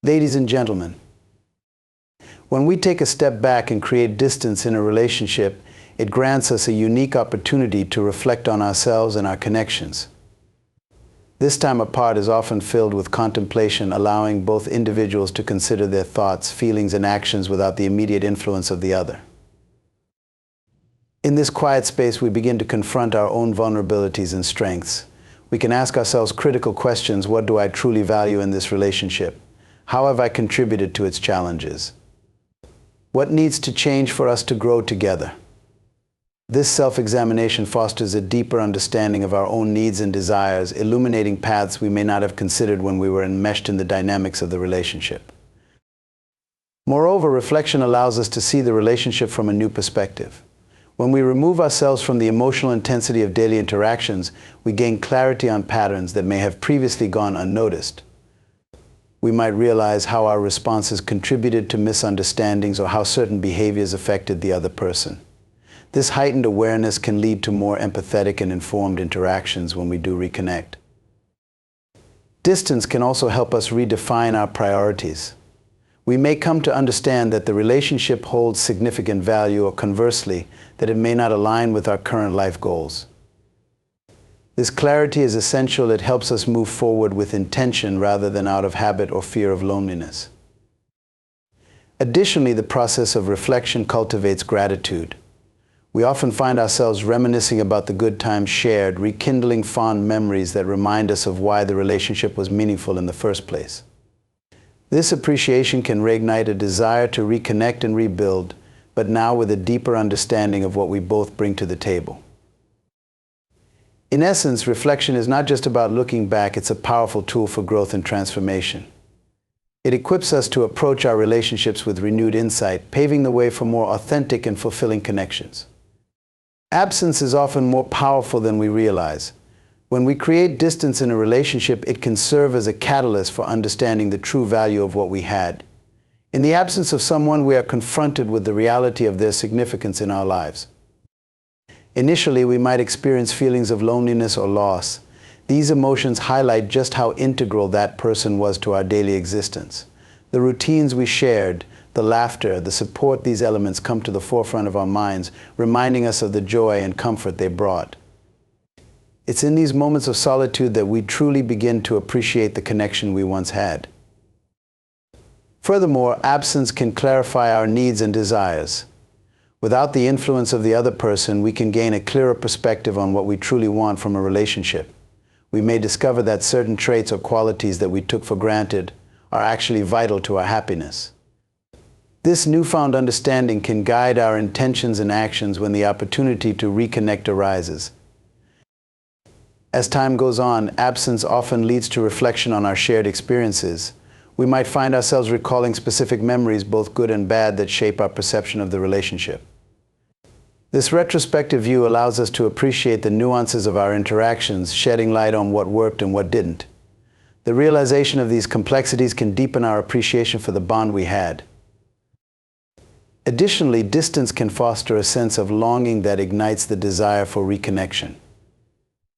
Ladies and gentlemen, when we take a step back and create distance in a relationship, it grants us a unique opportunity to reflect on ourselves and our connections. This time apart is often filled with contemplation, allowing both individuals to consider their thoughts, feelings, and actions without the immediate influence of the other. In this quiet space, we begin to confront our own vulnerabilities and strengths. We can ask ourselves critical questions. What do I truly value in this relationship? How have I contributed to its challenges? What needs to change for us to grow together? This self-examination fosters a deeper understanding of our own needs and desires, illuminating paths we may not have considered when we were enmeshed in the dynamics of the relationship. Moreover, reflection allows us to see the relationship from a new perspective. When we remove ourselves from the emotional intensity of daily interactions, we gain clarity on patterns that may have previously gone unnoticed. We might realize how our responses contributed to misunderstandings or how certain behaviors affected the other person. This heightened awareness can lead to more empathetic and informed interactions when we do reconnect. Distance can also help us redefine our priorities. We may come to understand that the relationship holds significant value, or conversely, that it may not align with our current life goals. This clarity is essential. It helps us move forward with intention rather than out of habit or fear of loneliness. Additionally, the process of reflection cultivates gratitude. We often find ourselves reminiscing about the good times shared, rekindling fond memories that remind us of why the relationship was meaningful in the first place. This appreciation can reignite a desire to reconnect and rebuild, but now with a deeper understanding of what we both bring to the table. In essence, reflection is not just about looking back, it's a powerful tool for growth and transformation. It equips us to approach our relationships with renewed insight, paving the way for more authentic and fulfilling connections. Absence is often more powerful than we realize. When we create distance in a relationship, it can serve as a catalyst for understanding the true value of what we had. In the absence of someone, we are confronted with the reality of their significance in our lives. Initially, we might experience feelings of loneliness or loss. These emotions highlight just how integral that person was to our daily existence. The routines we shared, the laughter, the support, these elements come to the forefront of our minds, reminding us of the joy and comfort they brought. It's in these moments of solitude that we truly begin to appreciate the connection we once had. Furthermore, absence can clarify our needs and desires. Without the influence of the other person, we can gain a clearer perspective on what we truly want from a relationship. We may discover that certain traits or qualities that we took for granted are actually vital to our happiness. This newfound understanding can guide our intentions and actions when the opportunity to reconnect arises. As time goes on, absence often leads to reflection on our shared experiences. We might find ourselves recalling specific memories, both good and bad, that shape our perception of the relationship. This retrospective view allows us to appreciate the nuances of our interactions, shedding light on what worked and what didn't. The realization of these complexities can deepen our appreciation for the bond we had. Additionally, distance can foster a sense of longing that ignites the desire for reconnection.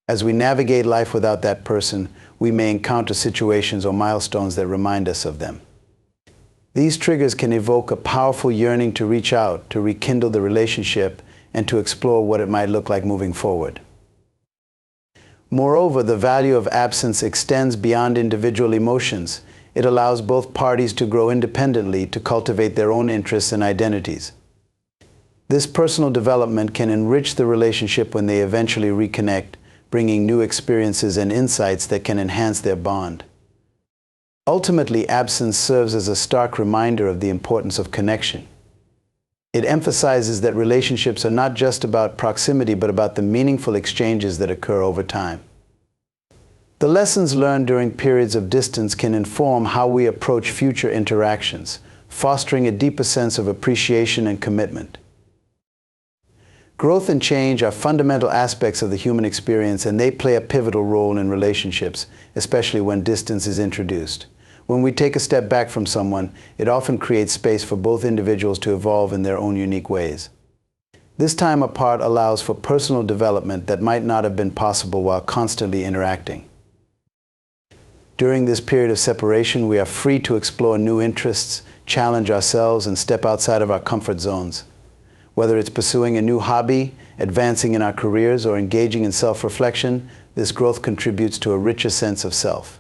As we navigate life without that person, we may encounter situations or milestones that remind us of them. These triggers can evoke a powerful yearning to reach out, to rekindle the relationship, and to explore what it might look like moving forward. Moreover, the value of absence extends beyond individual emotions. It allows both parties to grow independently, to cultivate their own interests and identities. This personal development can enrich the relationship when they eventually reconnect, bringing new experiences and insights that can enhance their bond. Ultimately, absence serves as a stark reminder of the importance of connection. It emphasizes that relationships are not just about proximity, but about the meaningful exchanges that occur over time. The lessons learned during periods of distance can inform how we approach future interactions, fostering a deeper sense of appreciation and commitment. Growth and change are fundamental aspects of the human experience, and they play a pivotal role in relationships, especially when distance is introduced. When we take a step back from someone, it often creates space for both individuals to evolve in their own unique ways. This time apart allows for personal development that might not have been possible while constantly interacting. During this period of separation, we are free to explore new interests, challenge ourselves, and step outside of our comfort zones. Whether it's pursuing a new hobby, advancing in our careers, or engaging in self-reflection, this growth contributes to a richer sense of self.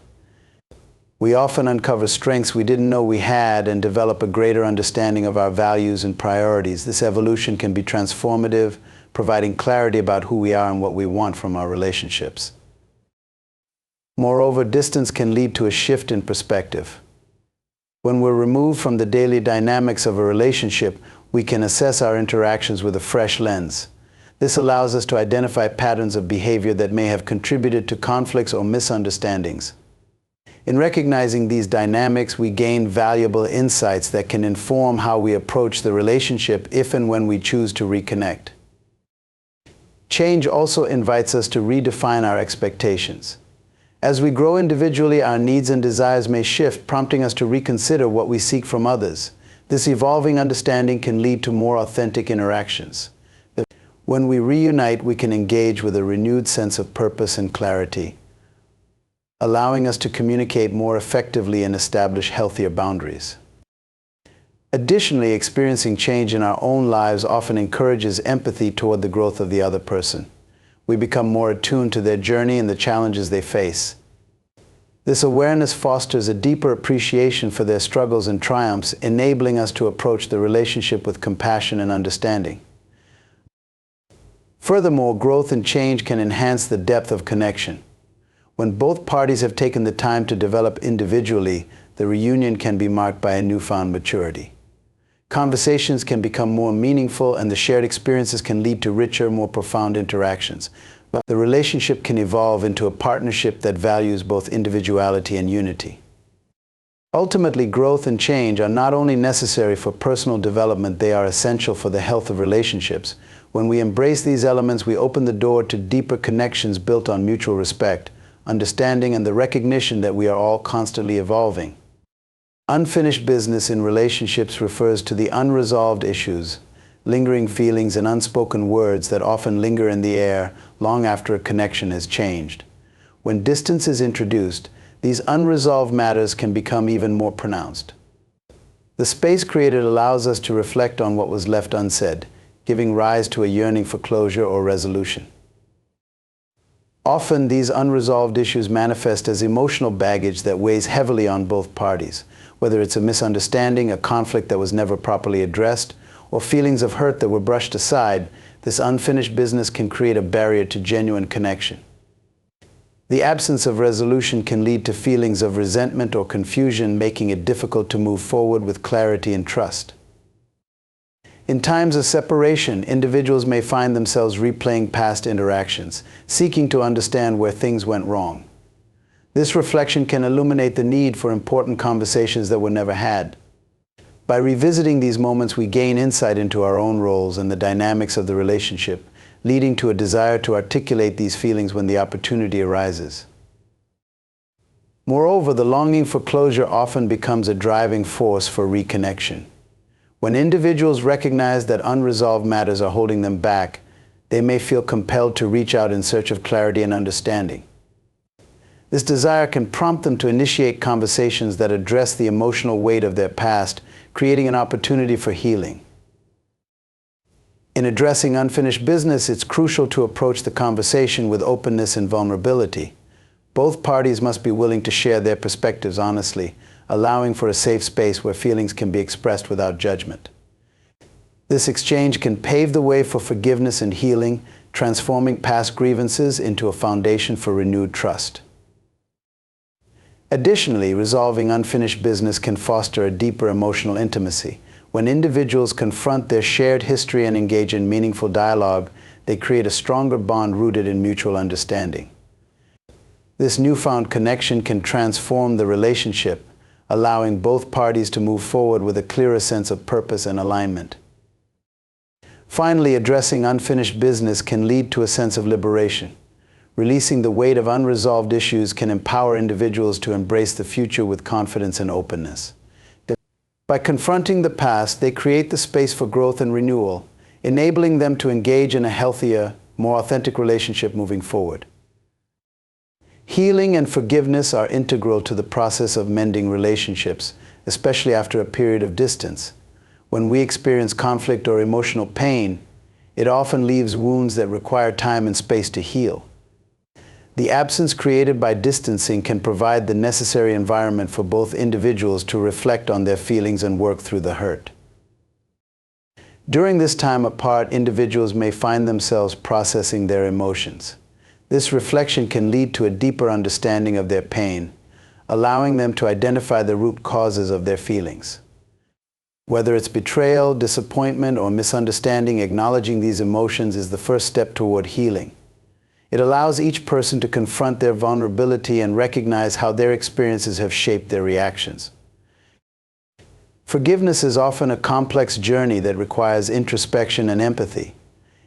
We often uncover strengths we didn't know we had and develop a greater understanding of our values and priorities. This evolution can be transformative, providing clarity about who we are and what we want from our relationships. Moreover, distance can lead to a shift in perspective. When we're removed from the daily dynamics of a relationship, we can assess our interactions with a fresh lens. This allows us to identify patterns of behavior that may have contributed to conflicts or misunderstandings. In recognizing these dynamics, we gain valuable insights that can inform how we approach the relationship if and when we choose to reconnect. Change also invites us to redefine our expectations. As we grow individually, our needs and desires may shift, prompting us to reconsider what we seek from others. This evolving understanding can lead to more authentic interactions. When we reunite, we can engage with a renewed sense of purpose and clarity, allowing us to communicate more effectively and establish healthier boundaries. Additionally, experiencing change in our own lives often encourages empathy toward the growth of the other person. We become more attuned to their journey and the challenges they face. This awareness fosters a deeper appreciation for their struggles and triumphs, enabling us to approach the relationship with compassion and understanding. Furthermore, growth and change can enhance the depth of connection. When both parties have taken the time to develop individually, the reunion can be marked by a newfound maturity. Conversations can become more meaningful, and the shared experiences can lead to richer, more profound interactions. But the relationship can evolve into a partnership that values both individuality and unity. Ultimately, growth and change are not only necessary for personal development, they are essential for the health of relationships. When we embrace these elements, we open the door to deeper connections built on mutual respect, understanding, and the recognition that we are all constantly evolving. Unfinished business in relationships refers to the unresolved issues, lingering feelings, and unspoken words that often linger in the air long after a connection has changed. When distance is introduced, these unresolved matters can become even more pronounced. The space created allows us to reflect on what was left unsaid, giving rise to a yearning for closure or resolution. Often, these unresolved issues manifest as emotional baggage that weighs heavily on both parties, whether it's a misunderstanding, a conflict that was never properly addressed, or feelings of hurt that were brushed aside. This unfinished business can create a barrier to genuine connection. The absence of resolution can lead to feelings of resentment or confusion, making it difficult to move forward with clarity and trust. In times of separation, individuals may find themselves replaying past interactions, seeking to understand where things went wrong. This reflection can illuminate the need for important conversations that were never had. By revisiting these moments, we gain insight into our own roles and the dynamics of the relationship, leading to a desire to articulate these feelings when the opportunity arises. Moreover, the longing for closure often becomes a driving force for reconnection. When individuals recognize that unresolved matters are holding them back, they may feel compelled to reach out in search of clarity and understanding. This desire can prompt them to initiate conversations that address the emotional weight of their past, creating an opportunity for healing. In addressing unfinished business, it's crucial to approach the conversation with openness and vulnerability. Both parties must be willing to share their perspectives honestly, allowing for a safe space where feelings can be expressed without judgment. This exchange can pave the way for forgiveness and healing, transforming past grievances into a foundation for renewed trust. Additionally, resolving unfinished business can foster a deeper emotional intimacy. When individuals confront their shared history and engage in meaningful dialogue, they create a stronger bond rooted in mutual understanding. This newfound connection can transform the relationship, allowing both parties to move forward with a clearer sense of purpose and alignment. Finally, addressing unfinished business can lead to a sense of liberation. Releasing the weight of unresolved issues can empower individuals to embrace the future with confidence and openness. By confronting the past, they create the space for growth and renewal, enabling them to engage in a healthier, more authentic relationship moving forward. Healing and forgiveness are integral to the process of mending relationships, especially after a period of distance. When we experience conflict or emotional pain, it often leaves wounds that require time and space to heal. The absence created by distancing can provide the necessary environment for both individuals to reflect on their feelings and work through the hurt. During this time apart, individuals may find themselves processing their emotions. This reflection can lead to a deeper understanding of their pain, allowing them to identify the root causes of their feelings. Whether it's betrayal, disappointment, or misunderstanding, acknowledging these emotions is the first step toward healing. It allows each person to confront their vulnerability and recognize how their experiences have shaped their reactions. Forgiveness is often a complex journey that requires introspection and empathy.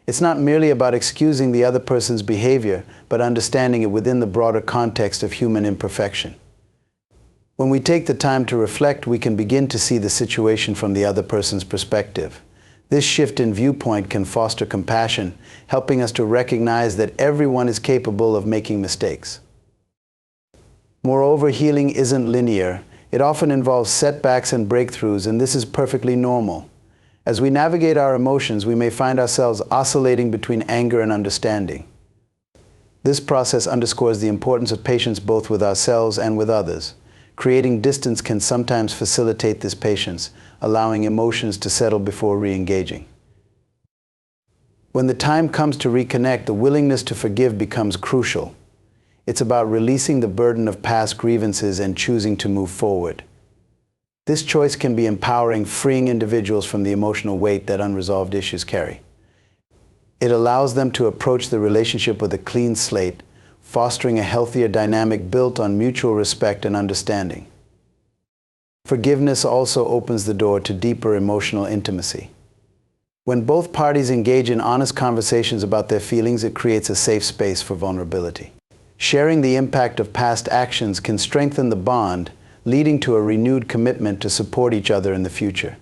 It's not merely about excusing the other person's behavior, but understanding it within the broader context of human imperfection. When we take the time to reflect, we can begin to see the situation from the other person's perspective. This shift in viewpoint can foster compassion, helping us to recognize that everyone is capable of making mistakes. Moreover, healing isn't linear. It often involves setbacks and breakthroughs, and this is perfectly normal. As we navigate our emotions, we may find ourselves oscillating between anger and understanding. This process underscores the importance of patience both with ourselves and with others. Creating distance can sometimes facilitate this patience, allowing emotions to settle before re-engaging. When the time comes to reconnect, the willingness to forgive becomes crucial. It's about releasing the burden of past grievances and choosing to move forward. This choice can be empowering, freeing individuals from the emotional weight that unresolved issues carry. It allows them to approach the relationship with a clean slate, fostering a healthier dynamic built on mutual respect and understanding. Forgiveness also opens the door to deeper emotional intimacy. When both parties engage in honest conversations about their feelings, it creates a safe space for vulnerability. Sharing the impact of past actions can strengthen the bond, leading to a renewed commitment to support each other in the future.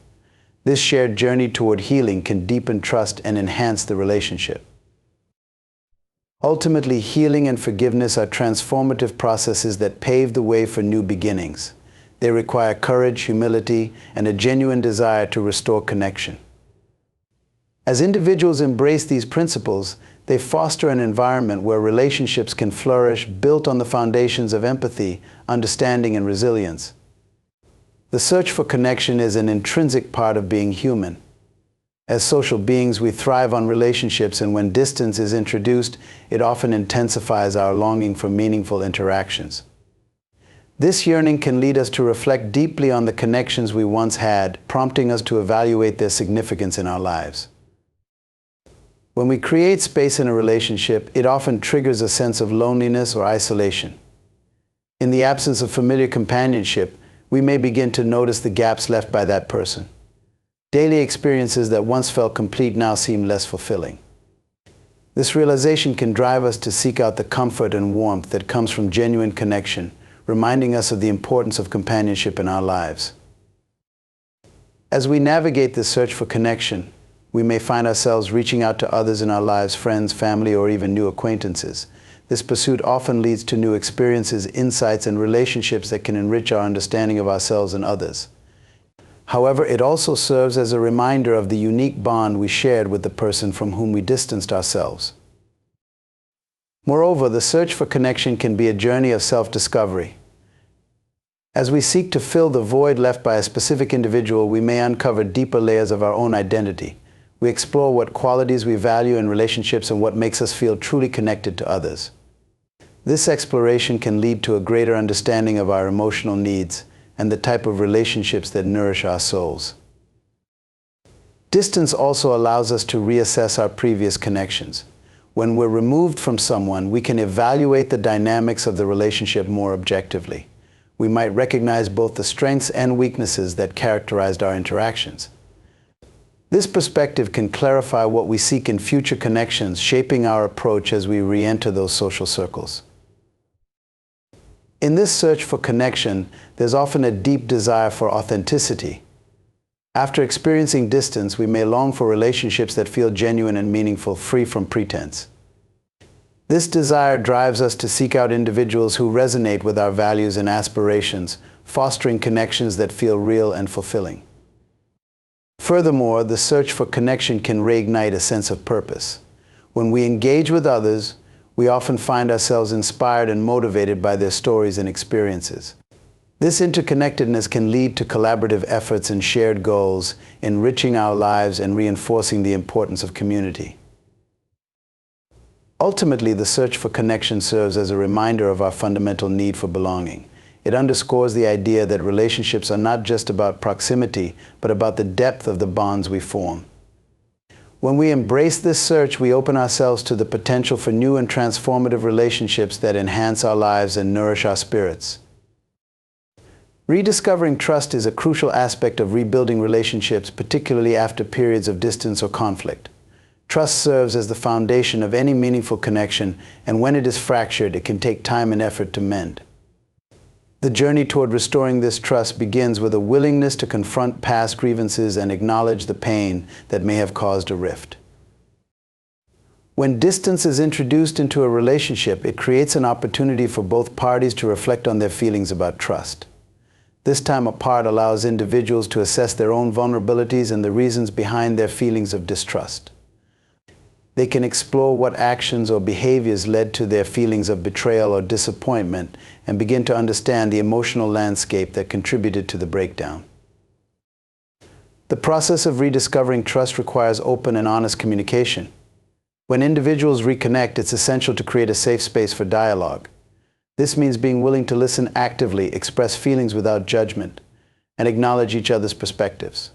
This shared journey toward healing can deepen trust and enhance the relationship. Ultimately, healing and forgiveness are transformative processes that pave the way for new beginnings. They require courage, humility, and a genuine desire to restore connection. As individuals embrace these principles, they foster an environment where relationships can flourish, built on the foundations of empathy, understanding, and resilience. The search for connection is an intrinsic part of being human. As social beings, we thrive on relationships, and when distance is introduced, it often intensifies our longing for meaningful interactions. This yearning can lead us to reflect deeply on the connections we once had, prompting us to evaluate their significance in our lives. When we create space in a relationship, it often triggers a sense of loneliness or isolation. In the absence of familiar companionship, we may begin to notice the gaps left by that person. Daily experiences that once felt complete now seem less fulfilling. This realization can drive us to seek out the comfort and warmth that comes from genuine connection, reminding us of the importance of companionship in our lives. As we navigate this search for connection, we may find ourselves reaching out to others in our lives, friends, family, or even new acquaintances. This pursuit often leads to new experiences, insights, and relationships that can enrich our understanding of ourselves and others. However, it also serves as a reminder of the unique bond we shared with the person from whom we distanced ourselves. Moreover, the search for connection can be a journey of self-discovery. As we seek to fill the void left by a specific individual, we may uncover deeper layers of our own identity. We explore what qualities we value in relationships and what makes us feel truly connected to others. This exploration can lead to a greater understanding of our emotional needs and the type of relationships that nourish our souls. Distance also allows us to reassess our previous connections. When we're removed from someone, we can evaluate the dynamics of the relationship more objectively. We might recognize both the strengths and weaknesses that characterized our interactions. This perspective can clarify what we seek in future connections, shaping our approach as we re-enter those social circles. In this search for connection, there's often a deep desire for authenticity. After experiencing distance, we may long for relationships that feel genuine and meaningful, free from pretense. This desire drives us to seek out individuals who resonate with our values and aspirations, fostering connections that feel real and fulfilling. Furthermore, the search for connection can reignite a sense of purpose. When we engage with others, we often find ourselves inspired and motivated by their stories and experiences. This interconnectedness can lead to collaborative efforts and shared goals, enriching our lives and reinforcing the importance of community. Ultimately, the search for connection serves as a reminder of our fundamental need for belonging. It underscores the idea that relationships are not just about proximity, but about the depth of the bonds we form. When we embrace this search, we open ourselves to the potential for new and transformative relationships that enhance our lives and nourish our spirits. Rediscovering trust is a crucial aspect of rebuilding relationships, particularly after periods of distance or conflict. Trust serves as the foundation of any meaningful connection, and when it is fractured, it can take time and effort to mend. The journey toward restoring this trust begins with a willingness to confront past grievances and acknowledge the pain that may have caused a rift. When distance is introduced into a relationship, it creates an opportunity for both parties to reflect on their feelings about trust. This time apart allows individuals to assess their own vulnerabilities and the reasons behind their feelings of distrust. They can explore what actions or behaviors led to their feelings of betrayal or disappointment and begin to understand the emotional landscape that contributed to the breakdown. The process of rediscovering trust requires open and honest communication. When individuals reconnect, it's essential to create a safe space for dialogue. This means being willing to listen actively, express feelings without judgment, and acknowledge each other's perspectives.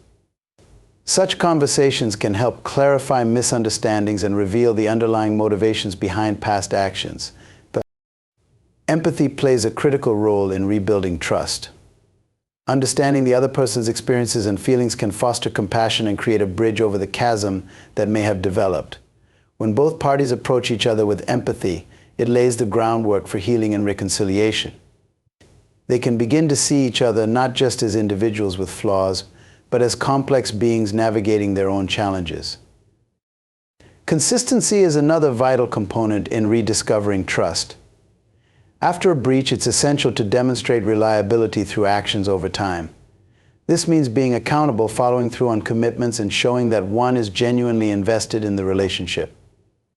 Such conversations can help clarify misunderstandings and reveal the underlying motivations behind past actions. Empathy plays a critical role in rebuilding trust. Understanding the other person's experiences and feelings can foster compassion and create a bridge over the chasm that may have developed. When both parties approach each other with empathy, it lays the groundwork for healing and reconciliation. They can begin to see each other not just as individuals with flaws, but as complex beings navigating their own challenges. Consistency is another vital component in rediscovering trust. After a breach, it's essential to demonstrate reliability through actions over time. This means being accountable, following through on commitments, and showing that one is genuinely invested in the relationship.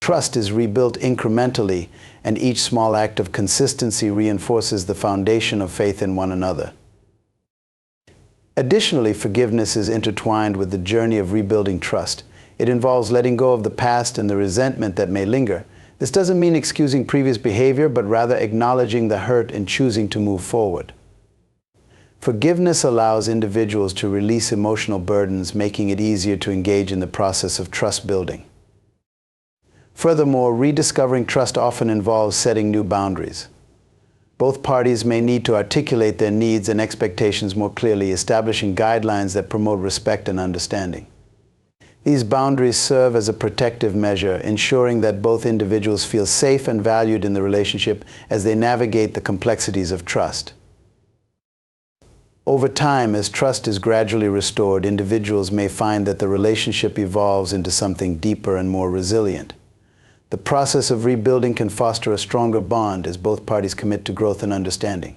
Trust is rebuilt incrementally, and each small act of consistency reinforces the foundation of faith in one another. Additionally, forgiveness is intertwined with the journey of rebuilding trust. It involves letting go of the past and the resentment that may linger. This doesn't mean excusing previous behavior, but rather acknowledging the hurt and choosing to move forward. Forgiveness allows individuals to release emotional burdens, making it easier to engage in the process of trust building. Furthermore, rediscovering trust often involves setting new boundaries. Both parties may need to articulate their needs and expectations more clearly, establishing guidelines that promote respect and understanding. These boundaries serve as a protective measure, ensuring that both individuals feel safe and valued in the relationship as they navigate the complexities of trust. Over time, as trust is gradually restored, individuals may find that the relationship evolves into something deeper and more resilient. The process of rebuilding can foster a stronger bond as both parties commit to growth and understanding.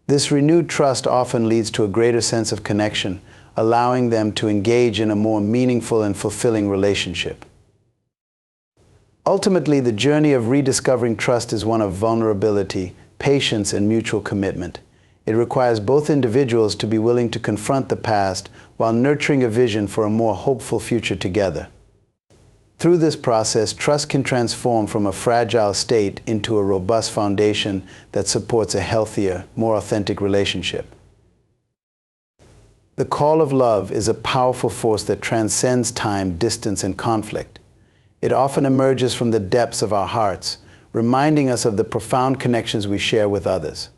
This renewed trust often leads to a greater sense of connection, allowing them to engage in a more meaningful and fulfilling relationship. Ultimately, the journey of rediscovering trust is one of vulnerability, patience, and mutual commitment. It requires both individuals to be willing to confront the past while nurturing a vision for a more hopeful future together. Through this process, trust can transform from a fragile state into a robust foundation that supports a healthier, more authentic relationship. The call of love is a powerful force that transcends time, distance, and conflict. It often emerges from the depths of our hearts, reminding us of the profound connections we share with others.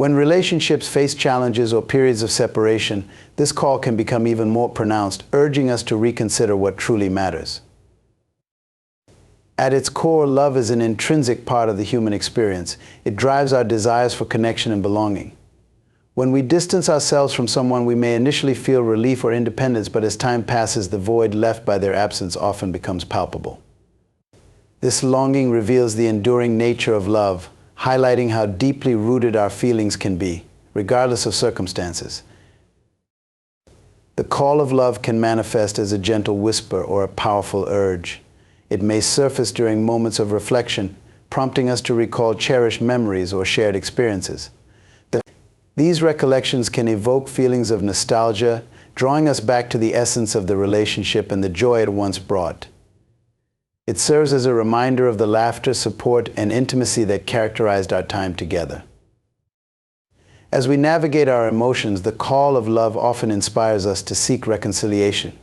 When relationships face challenges or periods of separation, this call can become even more pronounced, urging us to reconsider what truly matters. At its core, love is an intrinsic part of the human experience. It drives our desires for connection and belonging. When we distance ourselves from someone, we may initially feel relief or independence, but as time passes, the void left by their absence often becomes palpable. This longing reveals the enduring nature of love, highlighting how deeply rooted our feelings can be, regardless of circumstances. The call of love can manifest as a gentle whisper or a powerful urge. It may surface during moments of reflection, prompting us to recall cherished memories or shared experiences. These recollections can evoke feelings of nostalgia, drawing us back to the essence of the relationship and the joy it once brought. It serves as a reminder of the laughter, support, and intimacy that characterized our time together. As we navigate our emotions, the call of love often inspires us to seek reconciliation.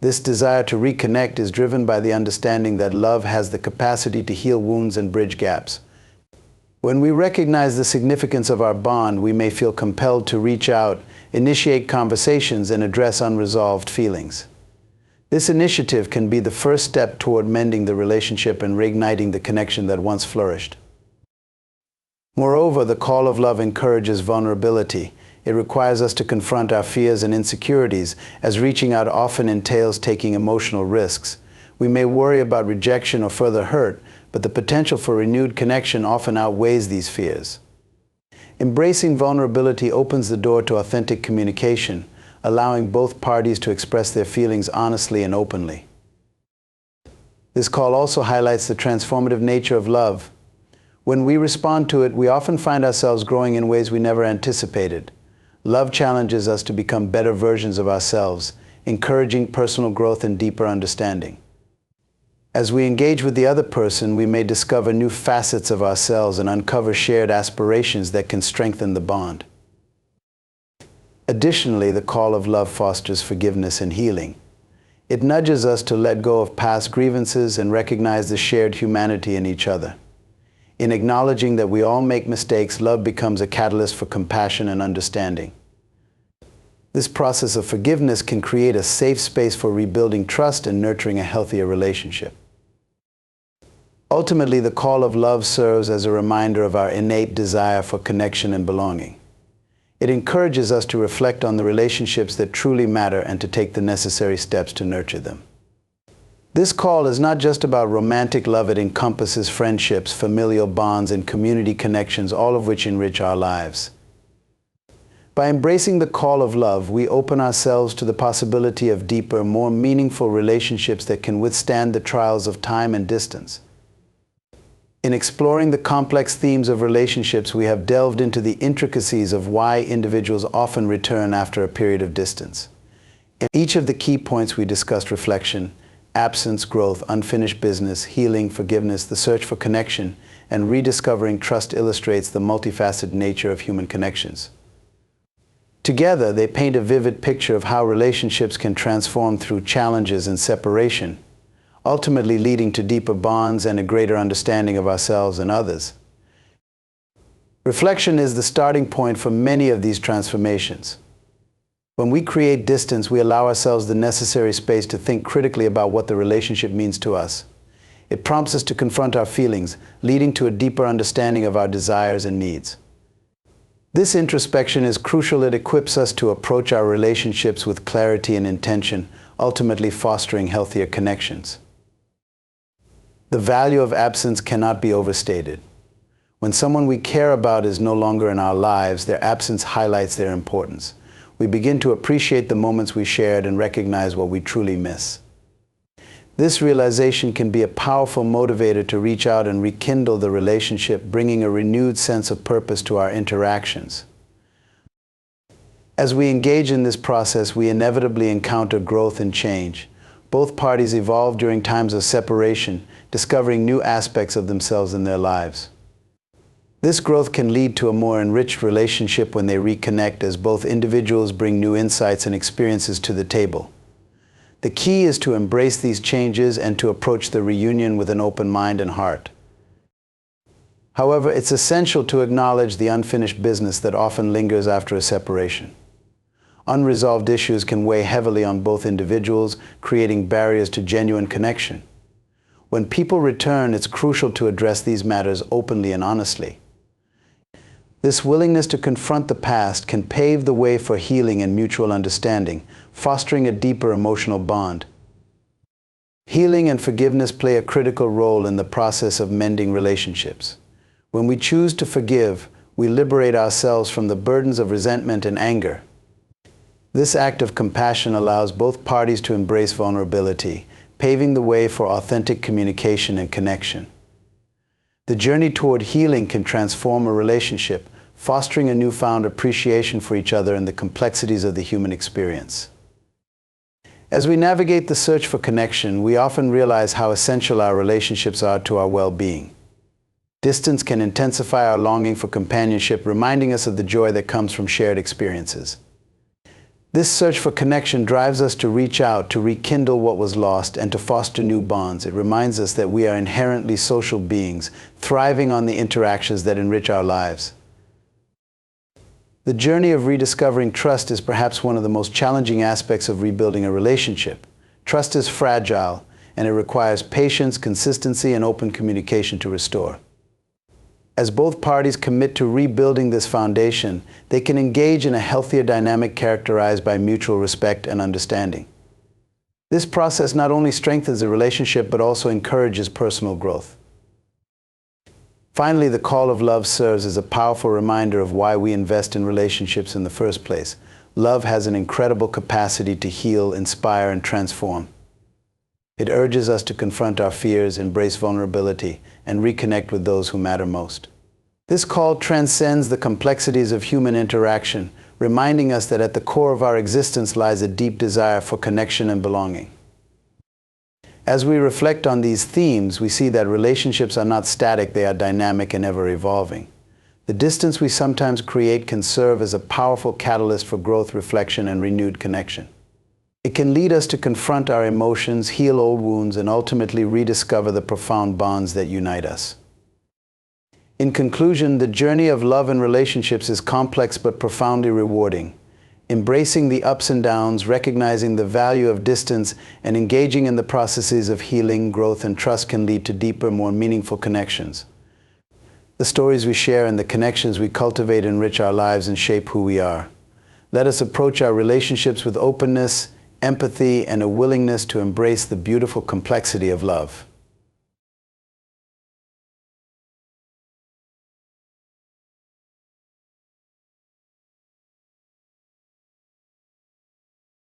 This desire to reconnect is driven by the understanding that love has the capacity to heal wounds and bridge gaps. When we recognize the significance of our bond, we may feel compelled to reach out, initiate conversations, and address unresolved feelings. This initiative can be the first step toward mending the relationship and reigniting the connection that once flourished. Moreover, the call of love encourages vulnerability. It requires us to confront our fears and insecurities, as reaching out often entails taking emotional risks. We may worry about rejection or further hurt, but the potential for renewed connection often outweighs these fears. Embracing vulnerability opens the door to authentic communication, allowing both parties to express their feelings honestly and openly. This call also highlights the transformative nature of love. When we respond to it, we often find ourselves growing in ways we never anticipated. Love challenges us to become better versions of ourselves, encouraging personal growth and deeper understanding. As we engage with the other person, we may discover new facets of ourselves and uncover shared aspirations that can strengthen the bond. Additionally, the call of love fosters forgiveness and healing. It nudges us to let go of past grievances and recognize the shared humanity in each other. In acknowledging that we all make mistakes, love becomes a catalyst for compassion and understanding. This process of forgiveness can create a safe space for rebuilding trust and nurturing a healthier relationship. Ultimately, the call of love serves as a reminder of our innate desire for connection and belonging. It encourages us to reflect on the relationships that truly matter and to take the necessary steps to nurture them. This call is not just about romantic love. It encompasses friendships, familial bonds, and community connections, all of which enrich our lives. By embracing the call of love, we open ourselves to the possibility of deeper, more meaningful relationships that can withstand the trials of time and distance. In exploring the complex themes of relationships, we have delved into the intricacies of why individuals often return after a period of distance. In each of the key points we discussed: reflection, absence, growth, unfinished business, healing, forgiveness, the search for connection, and rediscovering trust illustrates the multifaceted nature of human connections. Together, they paint a vivid picture of how relationships can transform through challenges and separation, ultimately leading to deeper bonds and a greater understanding of ourselves and others. Reflection is the starting point for many of these transformations. When we create distance, we allow ourselves the necessary space to think critically about what the relationship means to us. It prompts us to confront our feelings, leading to a deeper understanding of our desires and needs. This introspection is crucial. It equips us to approach our relationships with clarity and intention, ultimately fostering healthier connections. The value of absence cannot be overstated. When someone we care about is no longer in our lives, their absence highlights their importance. We begin to appreciate the moments we shared and recognize what we truly miss. This realization can be a powerful motivator to reach out and rekindle the relationship, bringing a renewed sense of purpose to our interactions. As we engage in this process, we inevitably encounter growth and change. Both parties evolve during times of separation, discovering new aspects of themselves in their lives. This growth can lead to a more enriched relationship when they reconnect, as both individuals bring new insights and experiences to the table. The key is to embrace these changes and to approach the reunion with an open mind and heart. However, it's essential to acknowledge the unfinished business that often lingers after a separation. Unresolved issues can weigh heavily on both individuals, creating barriers to genuine connection. When people return, it's crucial to address these matters openly and honestly. This willingness to confront the past can pave the way for healing and mutual understanding, fostering a deeper emotional bond. Healing and forgiveness play a critical role in the process of mending relationships. When we choose to forgive, we liberate ourselves from the burdens of resentment and anger. This act of compassion allows both parties to embrace vulnerability, paving the way for authentic communication and connection. The journey toward healing can transform a relationship, fostering a newfound appreciation for each other and the complexities of the human experience. As we navigate the search for connection, we often realize how essential our relationships are to our well-being. Distance can intensify our longing for companionship, reminding us of the joy that comes from shared experiences. This search for connection drives us to reach out, to rekindle what was lost, and to foster new bonds. It reminds us that we are inherently social beings, thriving on the interactions that enrich our lives. The journey of rediscovering trust is perhaps one of the most challenging aspects of rebuilding a relationship. Trust is fragile, and it requires patience, consistency, and open communication to restore. As both parties commit to rebuilding this foundation, they can engage in a healthier dynamic characterized by mutual respect and understanding. This process not only strengthens the relationship, but also encourages personal growth. Finally, the call of love serves as a powerful reminder of why we invest in relationships in the first place. Love has an incredible capacity to heal, inspire, and transform. It urges us to confront our fears, embrace vulnerability, and reconnect with those who matter most. This call transcends the complexities of human interaction, reminding us that at the core of our existence lies a deep desire for connection and belonging. As we reflect on these themes, we see that relationships are not static, they are dynamic and ever-evolving. The distance we sometimes create can serve as a powerful catalyst for growth, reflection, and renewed connection. It can lead us to confront our emotions, heal old wounds, and ultimately rediscover the profound bonds that unite us. In conclusion, the journey of love and relationships is complex but profoundly rewarding. Embracing the ups and downs, recognizing the value of distance, and engaging in the processes of healing, growth, and trust can lead to deeper, more meaningful connections. The stories we share and the connections we cultivate enrich our lives and shape who we are. Let us approach our relationships with openness, empathy, and a willingness to embrace the beautiful complexity of love.